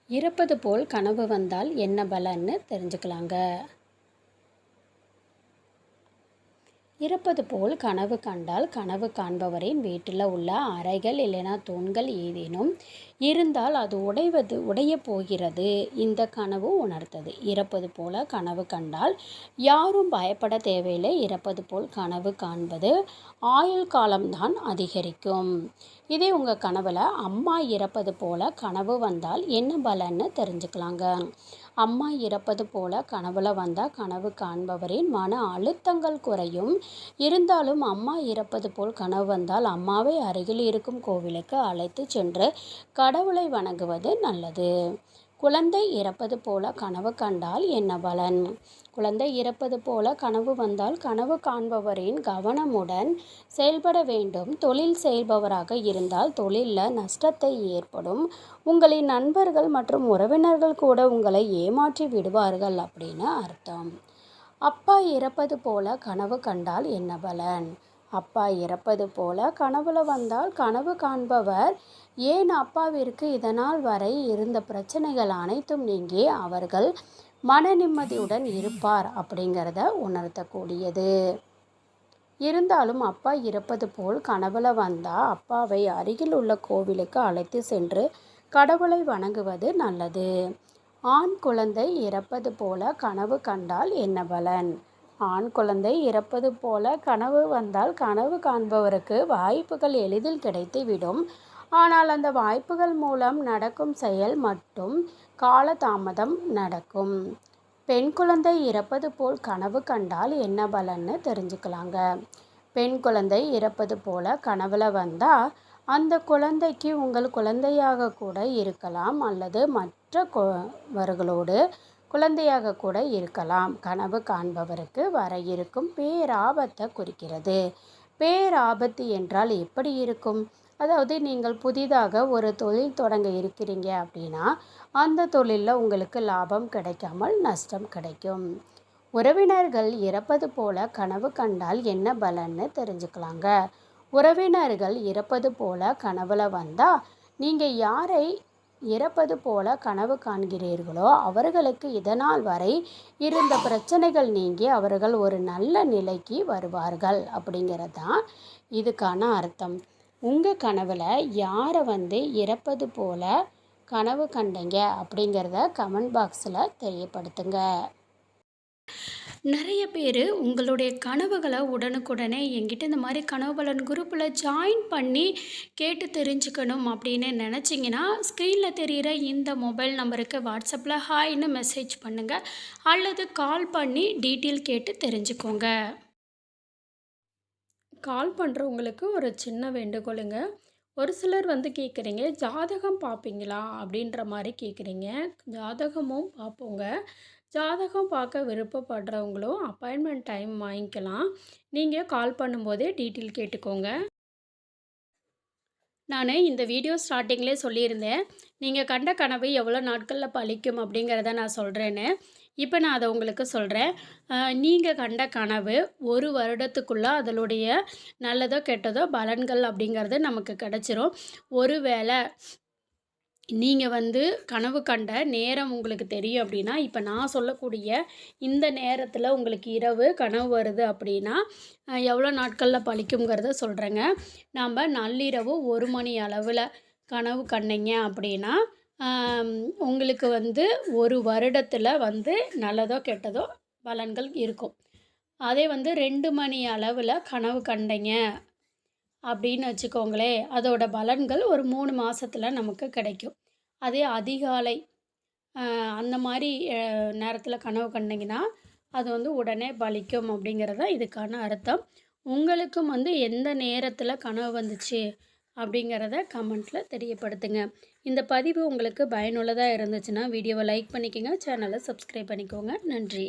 இறப்பது போல் கனவு வந்தால் என்ன பலன்னு தெரிஞ்சுக்கலாங்க. இறப்பது போல் கனவு கண்டால் கனவு காண்பவரின் வீட்டில் உள்ள அறைகள் இல்லைனா தூண்கள் ஏதேனும் இருந்தால் அது உடைய போகிறது இந்த கனவு உணர்த்தது. இறப்பது போல கனவு கண்டால் யாரும் பயப்பட தேவையில்லை. இறப்பது போல் கனவு காண்பது ஆயுள் காலம்தான் அதிகரிக்கும். இதே உங்கள் கனவில் அம்மா இறப்பது போல கனவு வந்தால் என்ன பலன்னு தெரிஞ்சுக்கலாங்க. அம்மா இறப்பது போல கனவுல வந்தால் கனவு காண்பவரின் மன அழுத்தங்கள் குறையும். இருந்தாலும் அம்மா இறப்பது போல் கனவு வந்தால் அம்மாவை அருகில் இருக்கும் கோவிலுக்கு அழைத்து சென்று கடவுளை வணங்குவது நல்லது. குழந்தை இறப்பது போல கனவு கண்டால் என்ன பலன்? குழந்தை இறப்பது போல கனவு வந்தால் கனவு காண்பவரின் கவனமுடன் செயல்பட வேண்டும். தொழில் செய்பவராக இருந்தால் தொழிலில் நஷ்டத்தை ஏற்படும். உங்களின் நண்பர்கள் மற்றும் உறவினர்கள் கூட உங்களை ஏமாற்றி விடுவார்கள் அப்படின்னு அர்த்தம். அப்பா இறப்பது போல கனவு கண்டால் என்ன பலன்? அப்பா இறப்பது போல கனவுல வந்தால் கனவு காண்பவர் ஏன் அப்பாவிற்கு இதனால் வரை இருந்த பிரச்சனைகள் அனைத்தும் நீங்கி அவர்கள் மன நிம்மதியுடன் இருப்பார் அப்படிங்கிறத உணர்த்தக்கூடியது. இருந்தாலும் அப்பா இறப்பது போல் கனவுல வந்தால் அப்பாவை அருகில் உள்ள கோவிலுக்கு அழைத்து சென்று கடவுளை வணங்குவது நல்லது. ஆண் குழந்தை இறப்பது போல கனவு கண்டால் என்ன பலன்? ஆண் குழந்தை இறப்பது போல கனவு வந்தால் கனவு காண்பவருக்கு வாய்ப்புகள் எளிதில் கிடைத்துவிடும். ஆனால் அந்த வாய்ப்புகள் மூலம் நடக்கும் செயல் மட்டும் காலதாமதம் நடக்கும். பெண் குழந்தை இறப்பது போல் கனவு கண்டால் என்ன பலன்னு தெரிஞ்சுக்கலாங்க. பெண் குழந்தை இறப்பது போல கனவுல வந்தால் அந்த குழந்தைக்கு உங்கள் குழந்தையாக கூட இருக்கலாம் அல்லது மற்றவர்களோடு குழந்தையாக கூட இருக்கலாம். கனவு காண்பவருக்கு வர இருக்கும் பேராபத்தை குறிக்கிறது. பேராபத்து என்றால் எப்படி இருக்கும்? அதாவது நீங்கள் புதிதாக ஒரு தொழில் தொடங்க இருக்கிறீங்க அப்படின்னா அந்த தொழிலில் உங்களுக்கு லாபம் கிடைக்காமல் நஷ்டம் கிடைக்கும். உறவினர்கள் இறப்பது போல கனவு கண்டால் என்ன பலன்னு தெரிஞ்சுக்கலாங்க. உறவினர்கள் இறப்பது போல கனவுல வந்தால் நீங்கள் யாரை இறப்பது போல கனவு காண்கிறீர்களோ அவர்களுக்கு இதனால் வரை இருந்த பிரச்சனைகள் நீங்கி அவர்கள் ஒரு நல்ல நிலைக்கு வருவார்கள் அப்படிங்கிறது தான் இதுக்கான அர்த்தம். உங்கள் கனவில் யாரை இறப்பது போல கனவு கண்டீங்க அப்படிங்கிறத கமெண்ட் பாக்ஸில் தெரியப்படுத்துங்க. நிறைய பேர் உங்களுடைய கனவுகளை உடனுக்குடனே என்கிட்ட இந்த மாதிரி கனவு பலன் குரூப்பில் ஜாயின் பண்ணி கேட்டு தெரிஞ்சுக்கணும் அப்படின்னு நினச்சிங்கன்னா ஸ்க்ரீனில் தெரிகிற இந்த மொபைல் நம்பருக்கு வாட்ஸ்அப்பில் ஹாய்னு மெசேஜ் பண்ணுங்கள் அல்லது கால் பண்ணி டீட்டெயில் கேட்டு தெரிஞ்சுக்கோங்க. கால் பண்ணுறவங்களுக்கு ஒரு சின்ன வேண்டுகோளுங்க. ஒரு சிலர் கேட்குறீங்க ஜாதகம் பார்ப்பீங்களா அப்படின்ற மாதிரி கேட்குறீங்க. ஜாதகமும் பார்ப்போங்க. ஜாதகம் பார்க்க விருப்பப்படுறவங்களும் அப்பாயின்மெண்ட் டைம் வாங்கிக்கலாம். நீங்கள் கால் பண்ணும்போதே டீட்டெயில் கேட்டுக்கோங்க. நான் இந்த வீடியோ ஸ்டார்டிங்லேயே சொல்லியிருந்தேன், நீங்கள் கண்ட கனவு எவ்வளோ நாட்களில் பலிக்கும் அப்படிங்கிறத நான் சொல்கிறேன்னு. இப்போ நான் அதை உங்களுக்கு சொல்கிறேன். நீங்கள் கண்ட கனவு 1 வருடத்துக்குள்ளே அதனுடைய நல்லதோ கெட்டதோ பலன்கள் அப்படிங்கிறது நமக்கு கிடச்சிரும். ஒருவேளை நீங்கள் கனவு கண்ட நேரம் உங்களுக்கு தெரியும் அப்படின்னா, இப்போ நான் சொல்லக்கூடிய இந்த நேரத்தில் உங்களுக்கு இரவு கனவு வருது அப்படின்னா எவ்வளோ நாட்களில் பலிக்குங்கிறத சொல்கிறேங்க. நாம் நள்ளிரவு 1 மணி அளவில் கனவு கண்டீங்க அப்படின்னா உங்களுக்கு 1 வருடத்தில் நல்லதோ கெட்டதோ பலன்கள் இருக்கும். அதே 2 மணி அளவில் கனவு கண்டீங்க அப்படின்னு வச்சுக்கோங்களேன், அதோட பலன்கள் ஒரு 3 மாதத்தில் நமக்கு கிடைக்கும். அதே அதிகாலை அந்த மாதிரி நேரத்தில் கனவு கண்டிங்கன்னா அது உடனே பலிக்கும் அப்படிங்கிறது தான் இதுக்கான அர்த்தம். உங்களுக்கும் எந்த நேரத்தில் கனவு வந்துச்சு அப்படிங்கிறத கமெண்ட்டில் தெரியப்படுத்துங்க. இந்த பதிவு உங்களுக்கு பயனுள்ளதாக இருந்துச்சுன்னா வீடியோவை லைக் பண்ணிக்கோங்க, சேனலை சப்ஸ்கிரைப் பண்ணிக்கோங்க. நன்றி.